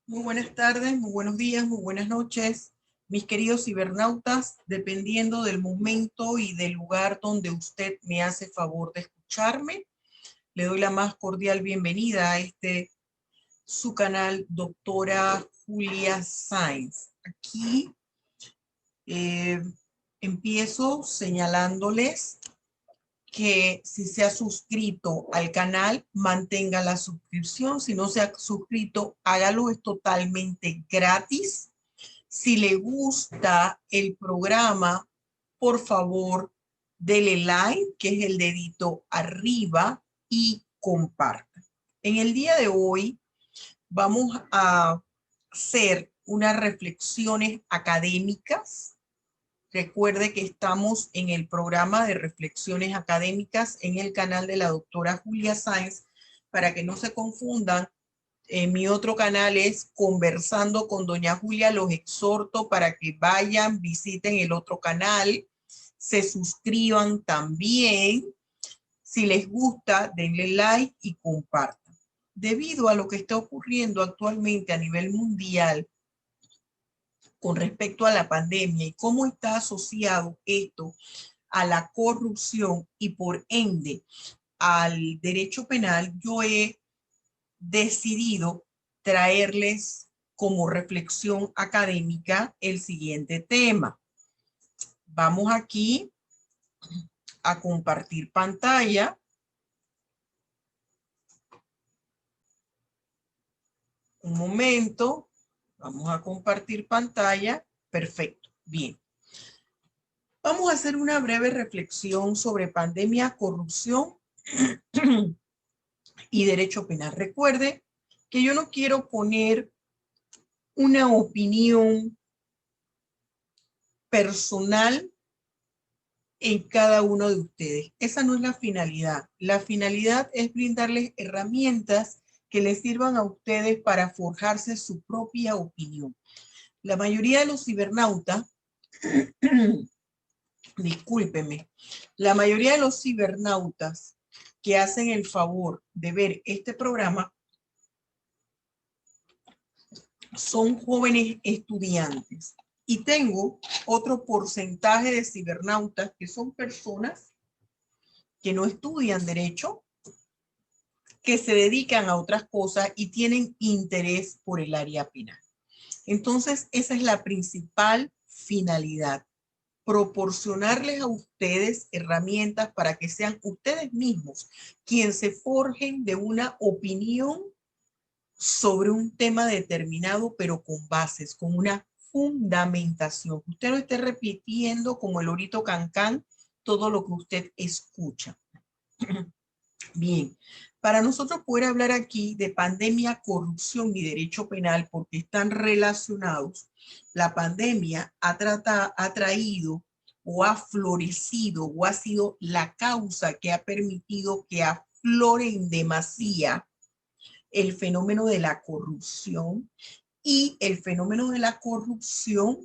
Muy buenas tardes, muy buenos días, muy buenas noches, mis queridos cibernautas, dependiendo del momento y del lugar donde usted me hace favor de escucharme. Le doy la más cordial bienvenida a su canal, doctora Julia Sáenz. Aquí eh, empiezo señalándoles que si se ha suscrito al canal, mantenga la suscripción. Si no se ha suscrito, hágalo, es totalmente gratis. Si le gusta el programa, por favor, dele like, que es el dedito arriba, y comparta. En el día de hoy vamos a hacer unas reflexiones académicas. Recuerde que estamos en el programa de reflexiones académicas en el canal de la doctora Julia Sáenz, para que no se confundan. Mi otro canal es Conversando con Doña Julia. Los exhorto para que vayan, visiten el otro canal, se suscriban también. Si les gusta, denle like y compartan. Debido a lo que está ocurriendo actualmente a nivel mundial con respecto a la pandemia y cómo está asociado esto a la corrupción y por ende al derecho penal, yo he decidido traerles como reflexión académica el siguiente tema. Vamos aquí a compartir pantalla. Un momento. Vamos a compartir pantalla. Perfecto. Bien. Vamos a hacer una breve reflexión sobre pandemia, corrupción y derecho penal. Recuerde que yo no quiero poner una opinión personal en cada uno de ustedes. Esa no es la finalidad. La finalidad es brindarles herramientas que les sirvan a ustedes para forjarse su propia opinión. La mayoría de los cibernautas, discúlpeme, la mayoría de los cibernautas que hacen el favor de ver este programa son jóvenes estudiantes. Y tengo otro porcentaje de cibernautas que son personas que no estudian derecho, que se dedican a otras cosas y tienen interés por el área penal. Entonces, esa es la principal finalidad: proporcionarles a ustedes herramientas para que sean ustedes mismos quienes se forjen de una opinión sobre un tema determinado, pero con bases, con una fundamentación. Usted no esté repitiendo como el lorito cancán todo lo que usted escucha. Bien, para nosotros poder hablar aquí de pandemia, corrupción y derecho penal, porque están relacionados, la pandemia ha traído o ha florecido o ha sido la causa que ha permitido que aflore en demasía el fenómeno de la corrupción, y el fenómeno de la corrupción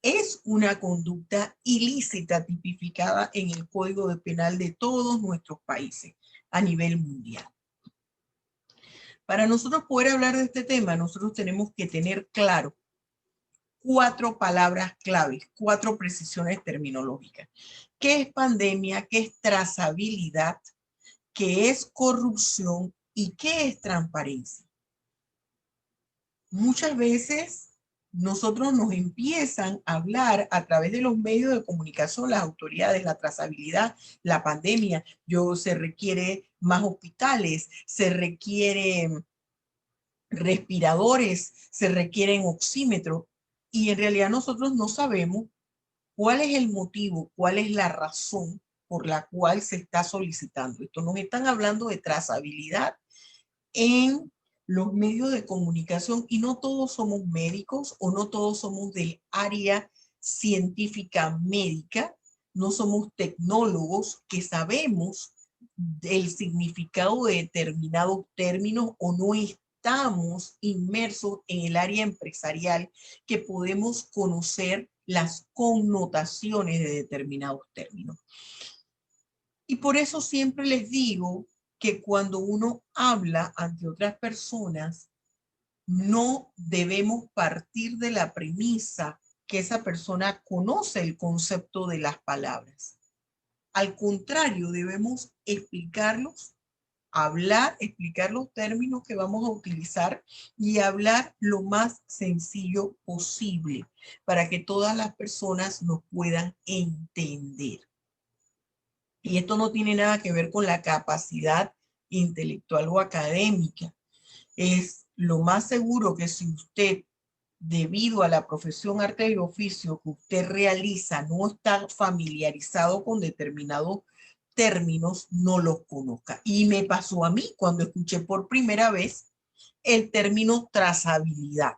es una conducta ilícita tipificada en el Código Penal de todos nuestros países a nivel mundial. Para nosotros poder hablar de este tema, nosotros tenemos que tener claro 4 palabras claves, 4 precisiones terminológicas. ¿Qué es pandemia? ¿Qué es trazabilidad? ¿Qué es corrupción? ¿Y qué es transparencia? Muchas veces nosotros nos empiezan a hablar a través de los medios de comunicación, las autoridades, la trazabilidad, la pandemia. Se requiere más hospitales, se requieren respiradores, se requieren oxímetros, y en realidad nosotros no sabemos cuál es el motivo, cuál es la razón por la cual se está solicitando esto. Nos están hablando de trazabilidad en los medios de comunicación, y no todos somos médicos o no todos somos del área científica médica, no somos tecnólogos que sabemos el significado de determinados términos, o no estamos inmersos en el área empresarial que podemos conocer las connotaciones de determinados términos. Y por eso siempre les digo que cuando uno habla ante otras personas, no debemos partir de la premisa que esa persona conoce el concepto de las palabras. Al contrario, debemos explicarlos, explicar los términos que vamos a utilizar y hablar lo más sencillo posible para que todas las personas nos puedan entender. Y esto no tiene nada que ver con la capacidad intelectual o académica. Es lo más seguro que si usted, debido a la profesión, arte y oficio que usted realiza, no está familiarizado con determinados términos, no los conozca. Y me pasó a mí cuando escuché por primera vez el término trazabilidad.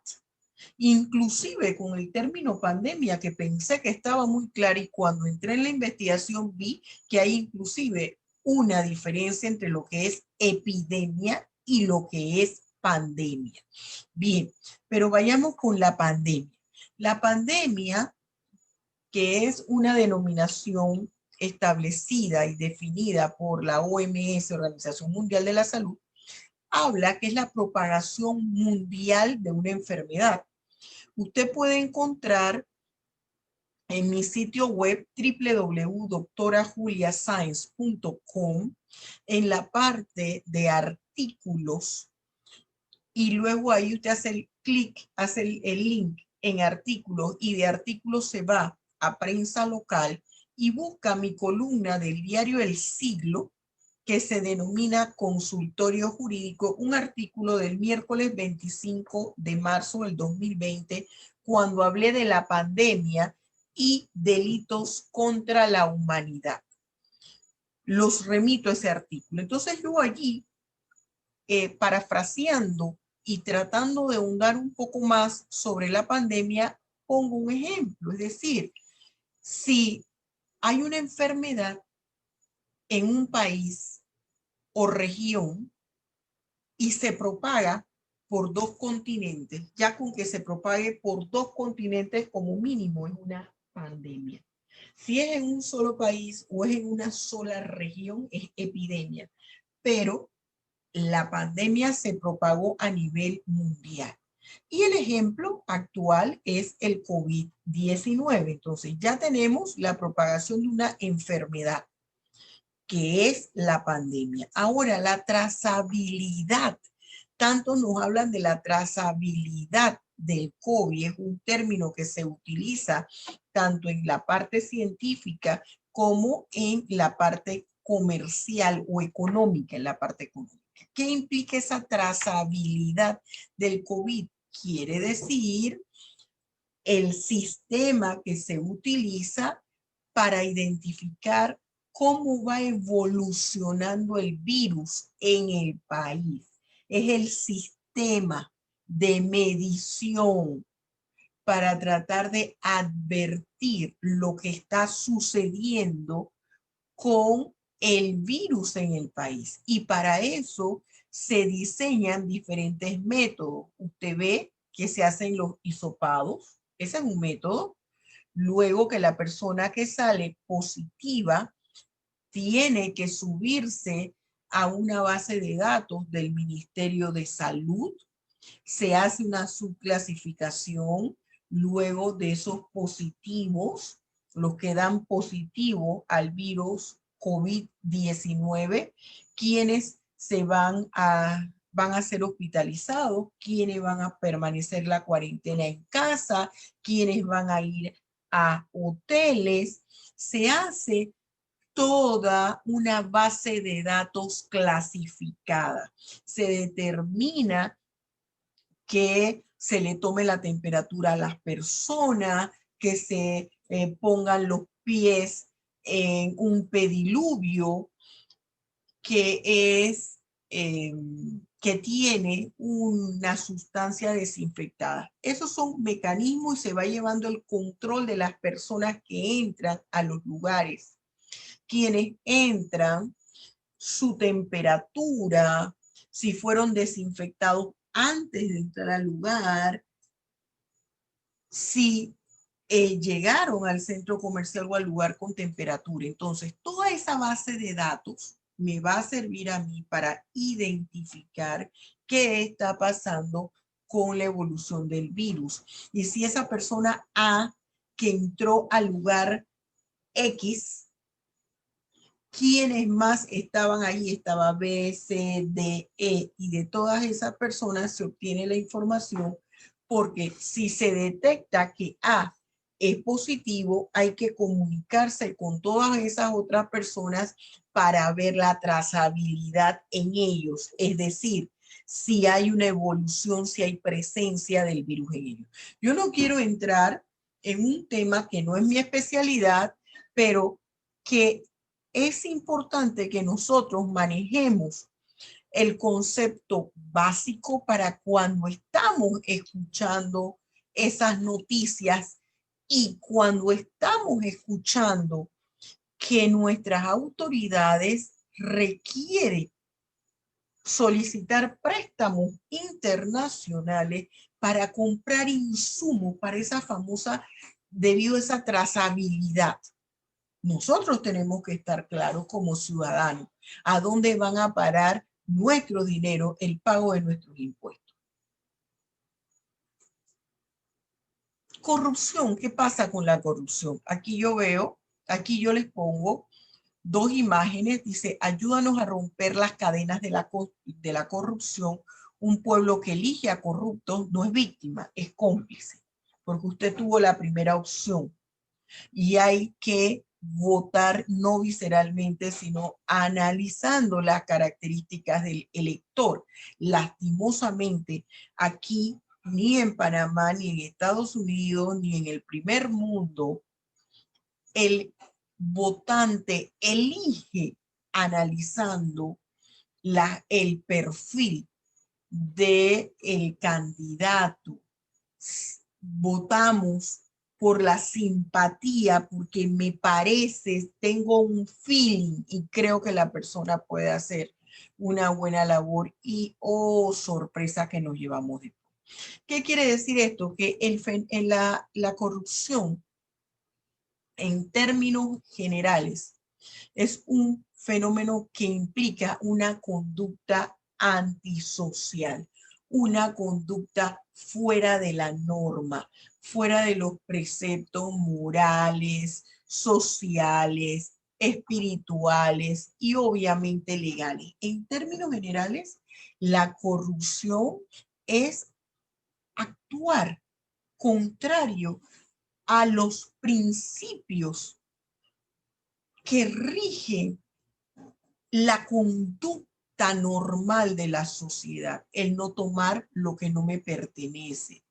Inclusive con el término pandemia, que pensé que estaba muy claro, y cuando entré en la investigación vi que hay inclusive una diferencia entre lo que es epidemia y lo que es pandemia. Bien, pero vayamos con la pandemia. La pandemia, que es una denominación establecida y definida por la OMS, Organización Mundial de la Salud, habla que es la propagación mundial de una enfermedad. Usted puede encontrar en mi sitio web www.doctorajuliascience.com en la parte de artículos, y luego ahí usted hace el clic, hace el link en artículos, y de artículos se va a prensa local y busca mi columna del diario El Siglo, que se denomina Consultorio Jurídico, un artículo del miércoles 25 de marzo del 2020, cuando hablé de la pandemia y delitos contra la humanidad. Los remito a ese artículo. Entonces yo allí, parafraseando y tratando de ahondar un poco más sobre la pandemia, pongo un ejemplo. Es decir, si hay una enfermedad en un país o región y se propaga por dos continentes, ya con que se propague por dos continentes como mínimo es una pandemia. Si es en un solo país o es en una sola región, es epidemia. Pero la pandemia se propagó a nivel mundial. Y el ejemplo actual es el COVID-19. Entonces ya tenemos la propagación de una enfermedad, que es la pandemia. Ahora, la trazabilidad. Tanto nos hablan de la trazabilidad del COVID, es un término que se utiliza tanto en la parte científica como en la parte comercial o económica, en la parte económica. ¿Qué implica esa trazabilidad del COVID? Quiere decir el sistema que se utiliza para identificar cómo va evolucionando el virus en el país. Es el sistema de medición para tratar de advertir lo que está sucediendo con el virus en el país. Y para eso se diseñan diferentes métodos. Usted ve que se hacen los hisopados. Ese es un método. Luego que la persona que sale positiva tiene que subirse a una base de datos del Ministerio de Salud. Se hace una subclasificación luego de esos positivos, los que dan positivo al virus COVID-19, quienes van a ser hospitalizados, quienes van a permanecer la cuarentena en casa, quienes van a ir a hoteles. Se hace toda una base de datos clasificada. Se determina que se le tome la temperatura a las personas, que se pongan los pies en un pediluvio que es que tiene una sustancia desinfectada. Esos son mecanismos y se va llevando el control de las personas que entran a los lugares. Quienes entran, su temperatura, si fueron desinfectados antes de entrar al lugar, si llegaron al centro comercial o al lugar con temperatura. Entonces, toda esa base de datos me va a servir a mí para identificar qué está pasando con la evolución del virus. Y si esa persona A que entró al lugar X, ¿quiénes más estaban ahí? Estaba B, C, D, E, y de todas esas personas se obtiene la información, porque si se detecta que A es positivo, hay que comunicarse con todas esas otras personas para ver la trazabilidad en ellos, es decir, si hay una evolución, si hay presencia del virus en ellos. Yo no quiero entrar en un tema que no es mi especialidad, pero que es importante que nosotros manejemos el concepto básico para cuando estamos escuchando esas noticias y cuando estamos escuchando que nuestras autoridades requieren solicitar préstamos internacionales para comprar insumos para esa famosa, debido a esa trazabilidad. Nosotros tenemos que estar claros como ciudadanos a dónde van a parar nuestro dinero, el pago de nuestros impuestos. Corrupción, ¿qué pasa con la corrupción? Aquí yo veo, aquí yo les pongo dos imágenes, dice, ayúdanos a romper las cadenas de la corrupción. Un pueblo que elige a corruptos no es víctima, es cómplice, porque usted tuvo la primera opción y hay que votar no visceralmente, sino analizando las características del elector. Lastimosamente, aquí ni en Panamá, ni en Estados Unidos, ni en el primer mundo, el votante elige analizando el perfil del candidato. Votamos por la simpatía, porque me parece, tengo un feeling y creo que la persona puede hacer una buena labor y, oh, sorpresa que nos llevamos después. ¿Qué quiere decir esto? Que la corrupción, en términos generales, es un fenómeno que implica una conducta antisocial, una conducta fuera de la norma, fuera de los preceptos morales, sociales, espirituales y obviamente legales. En términos generales, la corrupción es actuar contrario a los principios que rigen la conducta normal de la sociedad, el no tomar lo que no me pertenece,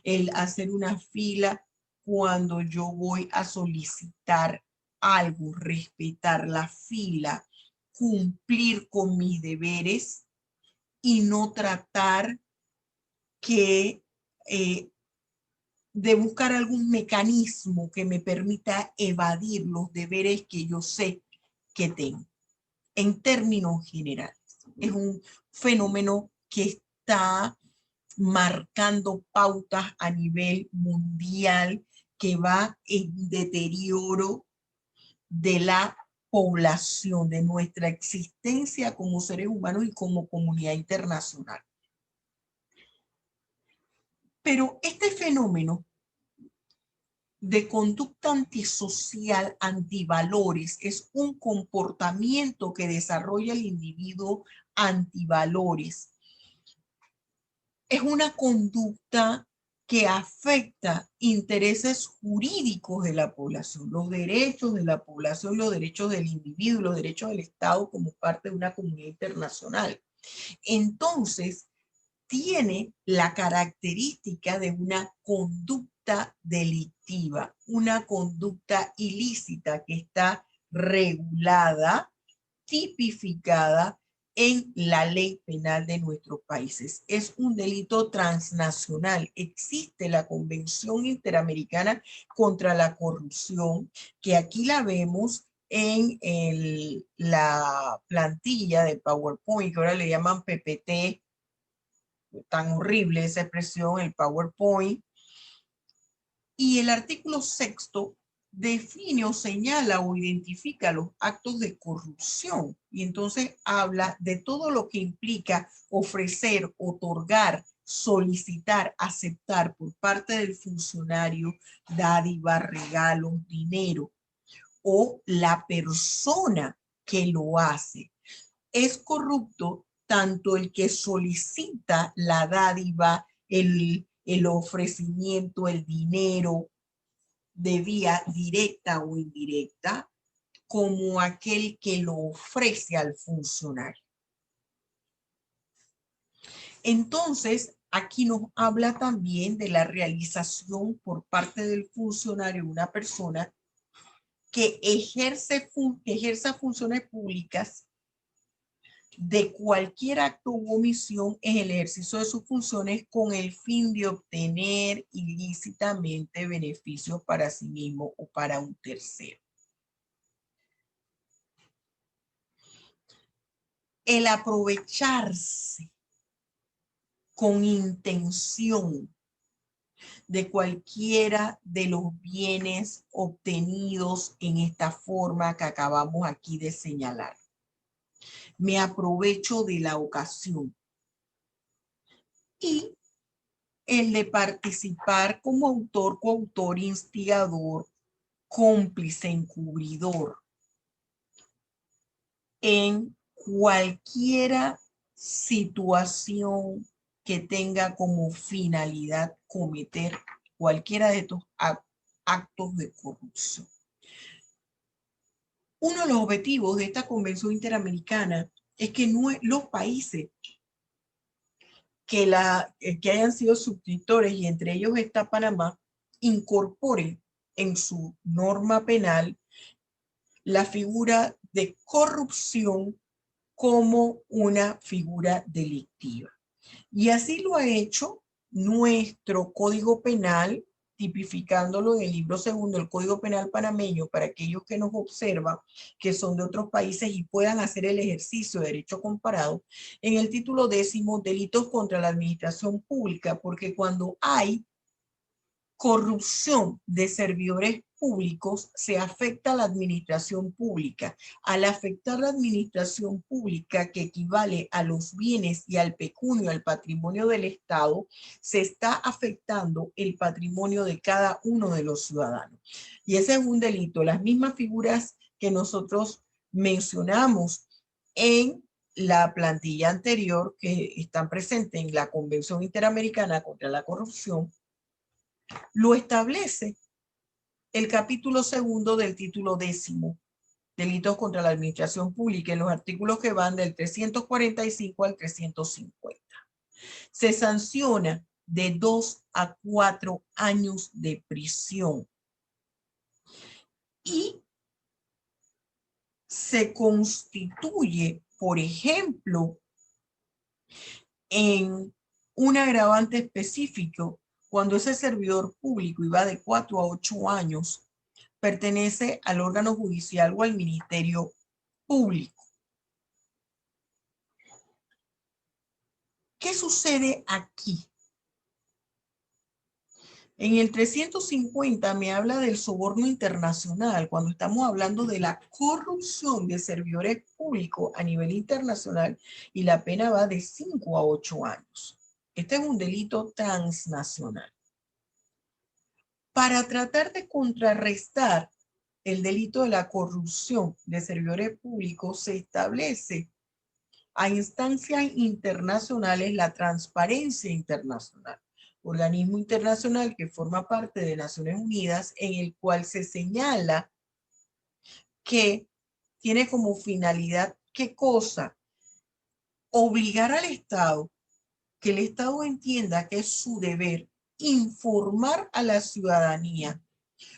el hacer una fila cuando yo voy a solicitar algo, respetar la fila, cumplir con mis deberes y no tratar que de buscar algún mecanismo que me permita evadir los deberes que yo sé que tengo. En términos generales, es un fenómeno que está marcando pautas a nivel mundial, que va en deterioro de la población, de nuestra existencia como seres humanos y como comunidad internacional. Pero este fenómeno de conducta antisocial, antivalores, es un comportamiento que desarrolla el individuo antivalores. Es una conducta que afecta intereses jurídicos de la población, los derechos de la población, los derechos del individuo, los derechos del Estado como parte de una comunidad internacional. Entonces, tiene la característica de una conducta delictiva, una conducta ilícita que está regulada, tipificada en la ley penal de nuestros países. Es un delito transnacional. Existe la Convención Interamericana contra la Corrupción, que aquí la vemos en la plantilla de PowerPoint, que ahora le llaman PPT, tan horrible esa expresión, el PowerPoint. Y el artículo 6 define o señala o identifica los actos de corrupción. Y entonces habla de todo lo que implica ofrecer, otorgar solicitar, aceptar por parte del funcionario dádiva, regalos, dinero, o la persona que lo hace. Es corrupto tanto el que solicita la dádiva, el ofrecimiento, el dinero de vía directa o indirecta, como aquel que lo ofrece al funcionario. Entonces, aquí nos habla también de la realización por parte del funcionario, una persona que ejerza funciones públicas de cualquier acto u omisión en el ejercicio de sus funciones con el fin de obtener ilícitamente beneficios para sí mismo o para un tercero. El aprovecharse con intención de cualquiera de los bienes obtenidos en esta forma que acabamos aquí de señalar. Me aprovecho de la ocasión. Y el de participar como autor, coautor, instigador, cómplice, encubridor en cualquiera situación que tenga como finalidad cometer cualquiera de estos actos de corrupción. Uno de los objetivos de esta Convención Interamericana es que los países que hayan sido suscriptores, y entre ellos está Panamá, incorporen en su norma penal la figura de corrupción como una figura delictiva. Y así lo ha hecho nuestro Código Penal, tipificándolo en el libro segundo del Código Penal panameño, para aquellos que nos observan, que son de otros países y puedan hacer el ejercicio de derecho comparado, en el título 10, delitos contra la administración pública, porque cuando hay corrupción de servidores públicos, se afecta a la administración pública. Al afectar la administración pública, que equivale a los bienes y al pecunio, al patrimonio del Estado, se está afectando el patrimonio de cada uno de los ciudadanos. Y ese es un delito. Las mismas figuras que nosotros mencionamos en la plantilla anterior, que están presentes en la Convención Interamericana contra la Corrupción, lo establece el capítulo segundo del título 10, delitos contra la administración pública, en los artículos que van del 345 al 350. Se sanciona de 2 a 4 años de prisión y se constituye, por ejemplo, en un agravante específico cuando ese servidor público, y va de 4 a 8 años, pertenece al órgano judicial o al ministerio público. ¿Qué sucede aquí? En el 350 me habla del soborno internacional, cuando estamos hablando de la corrupción de servidores públicos a nivel internacional, y la pena va de 5 a 8 años. Este es un delito transnacional. Para tratar de contrarrestar el delito de la corrupción de servidores públicos, se establece a instancias internacionales la Transparencia Internacional, organismo internacional que forma parte de Naciones Unidas, en el cual se señala que tiene como finalidad, ¿qué cosa? Obligar al Estado, que el Estado entienda que es su deber informar a la ciudadanía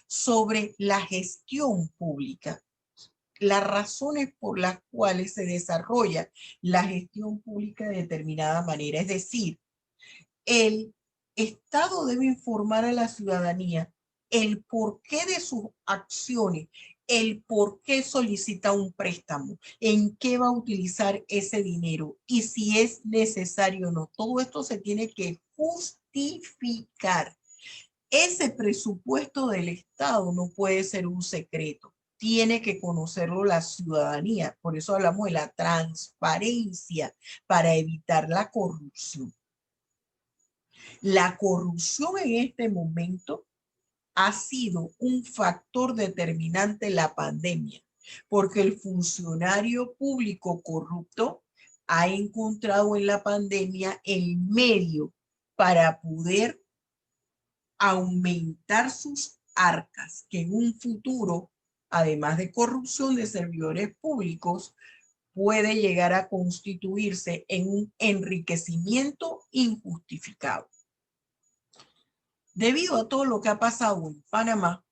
sobre la gestión pública, las razones por las cuales se desarrolla la gestión pública de determinada manera. Es decir, el Estado debe informar a la ciudadanía el porqué de sus acciones, el por qué solicita un préstamo, en qué va a utilizar ese dinero y si es necesario o no. Todo esto se tiene que justificar. Ese presupuesto del Estado no puede ser un secreto. Tiene que conocerlo la ciudadanía. Por eso hablamos de la transparencia, para evitar la corrupción. La corrupción en este momento ha sido un factor determinante en la pandemia, porque el funcionario público corrupto ha encontrado en la pandemia el medio para poder aumentar sus arcas, que en un futuro, además de corrupción de servidores públicos, puede llegar a constituirse en un enriquecimiento injustificado. Debido a todo lo que ha pasado en Panamá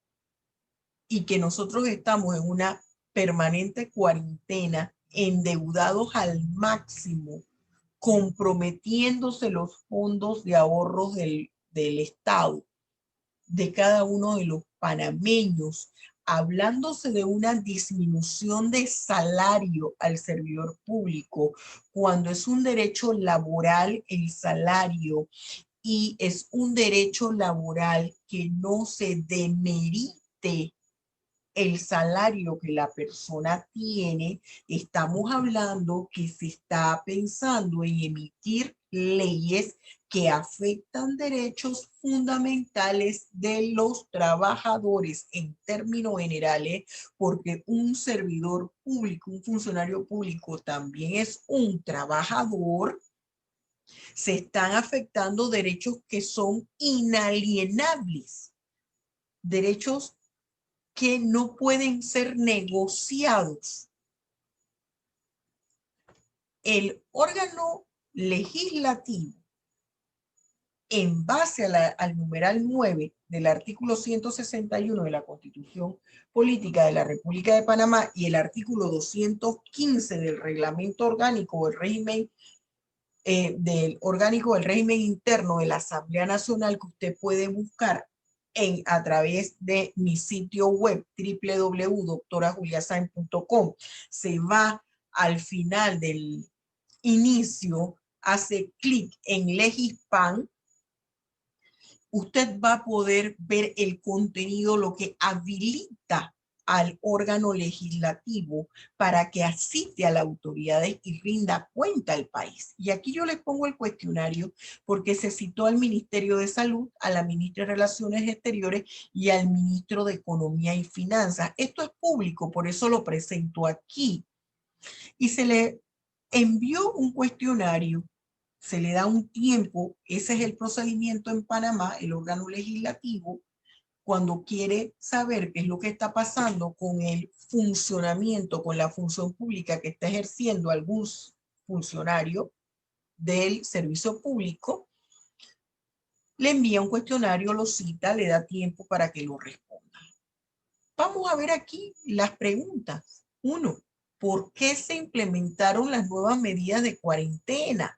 y que nosotros estamos en una permanente cuarentena, endeudados al máximo, comprometiéndose los fondos de ahorros del Estado, de cada uno de los panameños, hablándose de una disminución de salario al servidor público, cuando es un derecho laboral el salario y es un derecho laboral que no se demerite el salario que la persona tiene. Estamos hablando que se está pensando en emitir leyes que afectan derechos fundamentales de los trabajadores en términos generales, porque un servidor público, un funcionario público también es un trabajador. Se están afectando derechos que son inalienables, derechos que no pueden ser negociados. El órgano legislativo, en base al numeral 9 del artículo 161 de la Constitución Política de la República de Panamá y el artículo 215 del reglamento orgánico del régimen interno de la Asamblea Nacional, que usted puede buscar a través de mi sitio web www.doctorajuliasainz.com. Se va al final del inicio, hace clic en Legispan. Usted va a poder ver el contenido, lo que habilita al órgano legislativo para que asiste a las autoridades y rinda cuenta al país. Y aquí yo les pongo el cuestionario porque se citó al Ministerio de Salud, a la Ministra de Relaciones Exteriores y al Ministro de Economía y Finanzas. Esto es público, por eso lo presento aquí. Y se le envió un cuestionario, se le da un tiempo. Ese es el procedimiento en Panamá, el órgano legislativo, cuando quiere saber qué es lo que está pasando con el funcionamiento, con la función pública que está ejerciendo algún funcionario del servicio público, le envía un cuestionario, lo cita, le da tiempo para que lo responda. Vamos a ver aquí las preguntas. 1. ¿Por qué se implementaron las nuevas medidas de cuarentena?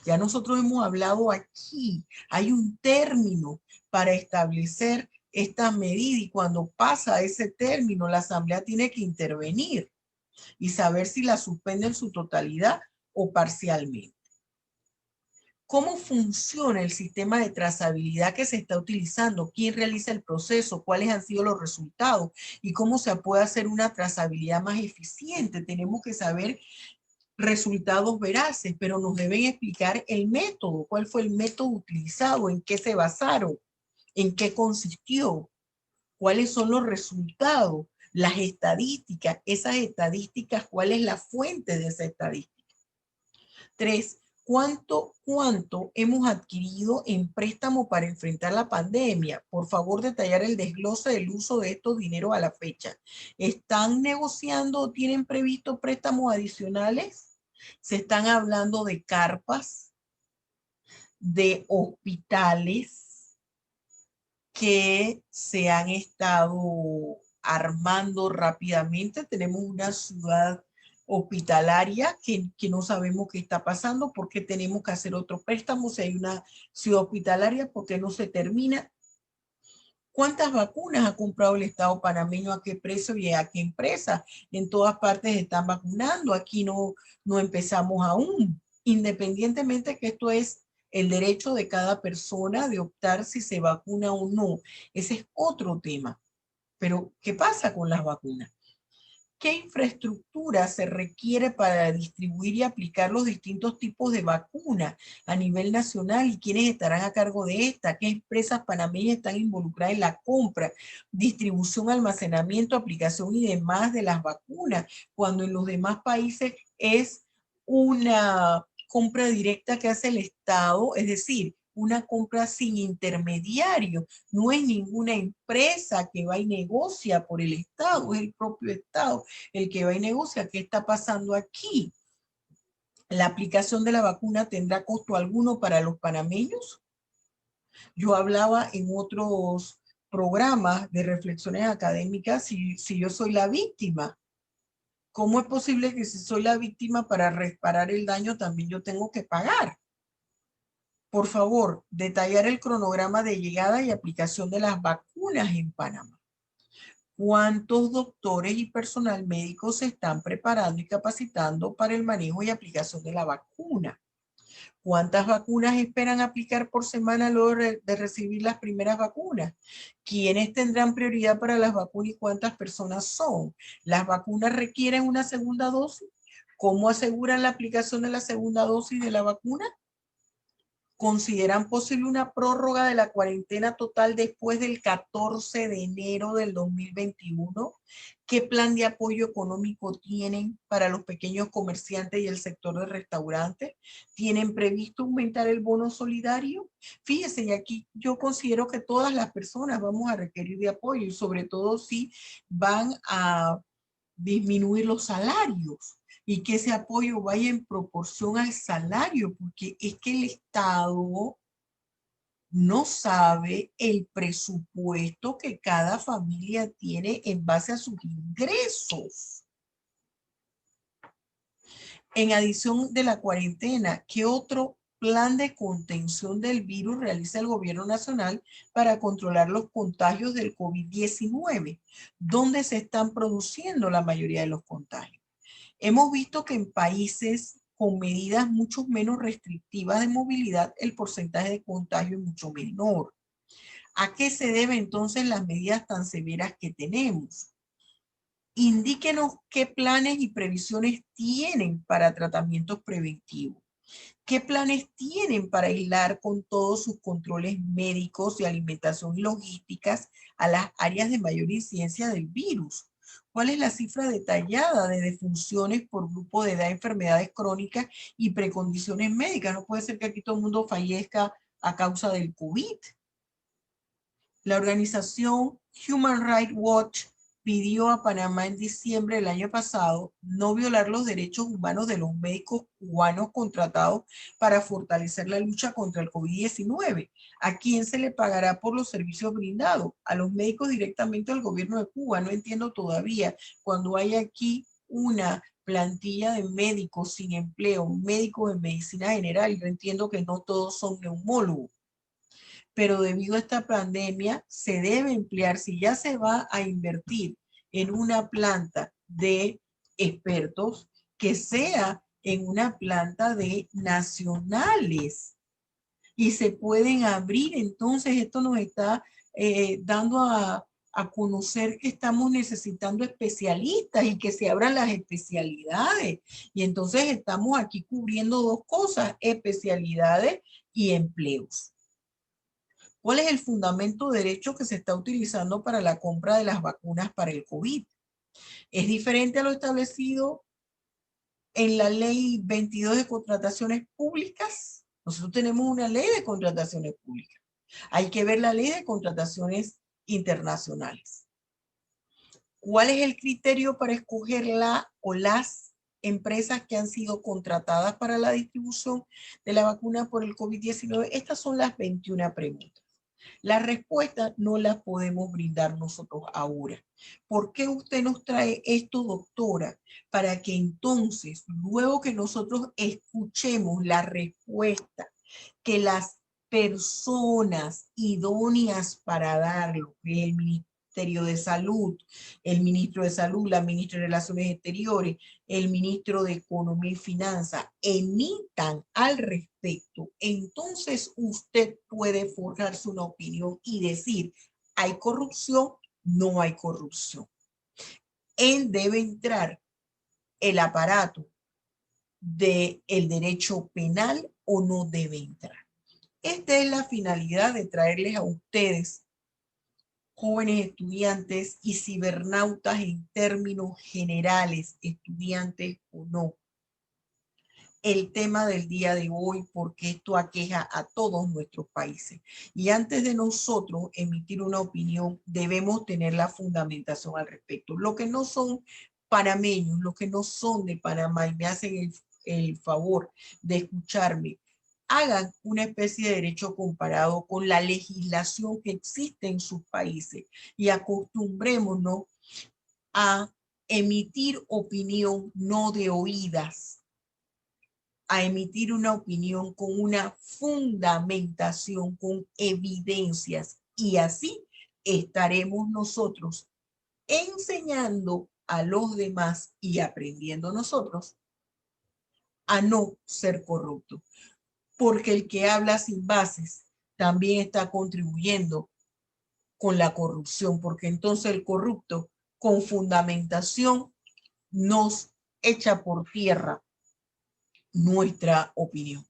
Ya nosotros hemos hablado aquí, hay un término para establecer estas medidas y cuando pasa ese término, la Asamblea tiene que intervenir y saber si la suspende en su totalidad o parcialmente. ¿Cómo funciona el sistema de trazabilidad que se está utilizando? ¿Quién realiza el proceso? ¿Cuáles han sido los resultados? ¿Y cómo se puede hacer una trazabilidad más eficiente? Tenemos que saber resultados veraces, pero nos deben explicar el método, cuál fue el método utilizado, en qué se basaron, en qué consistió, cuáles son los resultados, las estadísticas, esas estadísticas, cuál es la fuente de esa estadística. 3. ¿Cuánto hemos adquirido en préstamo para enfrentar la pandemia? Por favor, detallar el desglose del uso de estos dineros a la fecha. ¿Están negociando o tienen previsto préstamos adicionales? Se están hablando de carpas, de hospitales que se han estado armando rápidamente. Tenemos una ciudad hospitalaria que no sabemos qué está pasando, porque tenemos que hacer otro préstamo. Si hay una ciudad hospitalaria, ¿por qué no se termina? ¿Cuántas vacunas ha comprado el Estado panameño? ¿A qué precio y a qué empresa? En todas partes están vacunando. Aquí no empezamos aún. Independientemente que esto es el derecho de cada persona de optar si se vacuna o no. Ese es otro tema. Pero, ¿qué pasa con las vacunas? ¿Qué infraestructura se requiere para distribuir y aplicar los distintos tipos de vacunas a nivel nacional y quiénes estarán a cargo de esta? ¿Qué empresas panameñas están involucradas en la compra, distribución, almacenamiento, aplicación y demás de las vacunas, cuando en los demás países es una compra directa que hace el Estado, es decir, una compra sin intermediario? No es ninguna empresa que va y negocia por el Estado, es el propio Estado el que va y negocia. ¿Qué está pasando aquí? ¿La aplicación de la vacuna tendrá costo alguno para los panameños? Yo hablaba en otros programas de reflexiones académicas si yo soy la víctima. ¿Cómo es posible que si soy la víctima para reparar el daño también yo tengo que pagar? Por favor, detallar el cronograma de llegada y aplicación de las vacunas en Panamá. ¿Cuántos doctores y personal médico se están preparando y capacitando para el manejo y aplicación de la vacuna? ¿Cuántas vacunas esperan aplicar por semana luego de recibir las primeras vacunas? ¿Quiénes tendrán prioridad para las vacunas y cuántas personas son? ¿Las vacunas requieren una segunda dosis? ¿Cómo aseguran la aplicación de la segunda dosis de la vacuna? ¿Consideran posible una prórroga de la cuarentena total después del 14 de enero del 2021? ¿Qué plan de apoyo económico tienen para los pequeños comerciantes y el sector de restaurantes? ¿Tienen previsto aumentar el bono solidario? Fíjense, y aquí yo considero que todas las personas vamos a requerir de apoyo y sobre todo si van a disminuir los salarios y que ese apoyo vaya en proporción al salario, porque es que el Estado no sabe el presupuesto que cada familia tiene en base a sus ingresos. En adición de la cuarentena, ¿qué otro plan de contención del virus realiza el gobierno nacional para controlar los contagios del COVID-19? ¿Dónde se están produciendo la mayoría de los contagios? Hemos visto que en países con medidas mucho menos restrictivas de movilidad, el porcentaje de contagio es mucho menor. ¿A qué se debe entonces las medidas tan severas que tenemos? Indíquenos qué planes y previsiones tienen para tratamientos preventivos. ¿Qué planes tienen para aislar con todos sus controles médicos de alimentación y logísticas a las áreas de mayor incidencia del virus? ¿Cuál es la cifra detallada de defunciones por grupo de edad, enfermedades crónicas y precondiciones médicas? No puede ser que aquí todo el mundo fallezca a causa del COVID. La organización Human Rights Watch pidió a Panamá en diciembre del año pasado no violar los derechos humanos de los médicos cubanos contratados para fortalecer la lucha contra el COVID-19. ¿A quién se le pagará por los servicios brindados? ¿A los médicos directamente al gobierno de Cuba? No entiendo todavía. Cuando hay aquí una plantilla de médicos sin empleo, médicos en medicina general, yo entiendo que no todos son neumólogos, pero debido a esta pandemia se debe emplear, si ya se va a invertir en una planta de expertos, que sea en una planta de nacionales y se pueden abrir. Entonces esto nos está dando a conocer que estamos necesitando especialistas y que se abran las especialidades. Y entonces estamos aquí cubriendo dos cosas: especialidades y empleos. ¿Cuál es el fundamento de derecho que se está utilizando para la compra de las vacunas para el COVID? ¿Es diferente a lo establecido en la ley 22 de contrataciones públicas? Nosotros tenemos una ley de contrataciones públicas. Hay que ver la ley de contrataciones internacionales. ¿Cuál es el criterio para escoger la o las empresas que han sido contratadas para la distribución de la vacuna por el COVID-19? Estas son las 21 preguntas. La respuesta no la podemos brindar nosotros ahora. ¿Por qué usted nos trae esto, doctora? Para que entonces, luego que nosotros escuchemos la respuesta, que las personas idóneas para darlo, que es el Ministerio de Salud, el ministro de Salud, la ministra de Relaciones Exteriores, el ministro de Economía y Finanzas, emitan al respecto, entonces usted puede forjarse una opinión y decir, ¿hay corrupción? No hay corrupción. debe entrar el aparato del derecho penal o no debe entrar. Esta es la finalidad de traerles a ustedes, jóvenes estudiantes y cibernautas en términos generales, estudiantes o no, el tema del día de hoy, porque esto aqueja a todos nuestros países. Y antes de nosotros emitir una opinión, debemos tener la fundamentación al respecto. Los que no son panameños, los que no son de Panamá y me hacen el favor de escucharme, hagan una especie de derecho comparado con la legislación que existe en sus países y acostumbrémonos a emitir opinión no de oídas, a emitir una opinión con una fundamentación, con evidencias, y así estaremos nosotros enseñando a los demás y aprendiendo nosotros a no ser corruptos. Porque el que habla sin bases también está contribuyendo con la corrupción, porque entonces el corrupto con fundamentación nos echa por tierra nuestra opinión.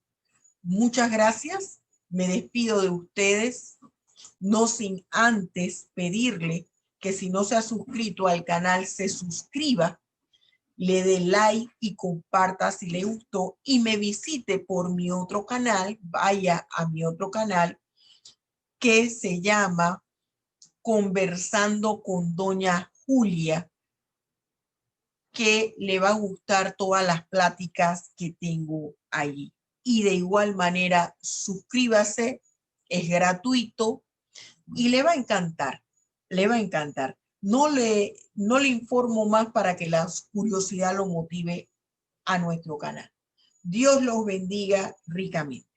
Muchas gracias. Me despido de ustedes, no sin antes pedirle que si no se ha suscrito al canal, se suscriba, le dé like y comparta si le gustó y me visite por mi otro canal, vaya a mi otro canal que se llama Conversando con Doña Julia, que le va a gustar todas las pláticas que tengo allí. Y de igual manera, suscríbase, es gratuito y le va a encantar, le va a encantar. No le informo más para que la curiosidad lo motive a nuestro canal. Dios los bendiga ricamente.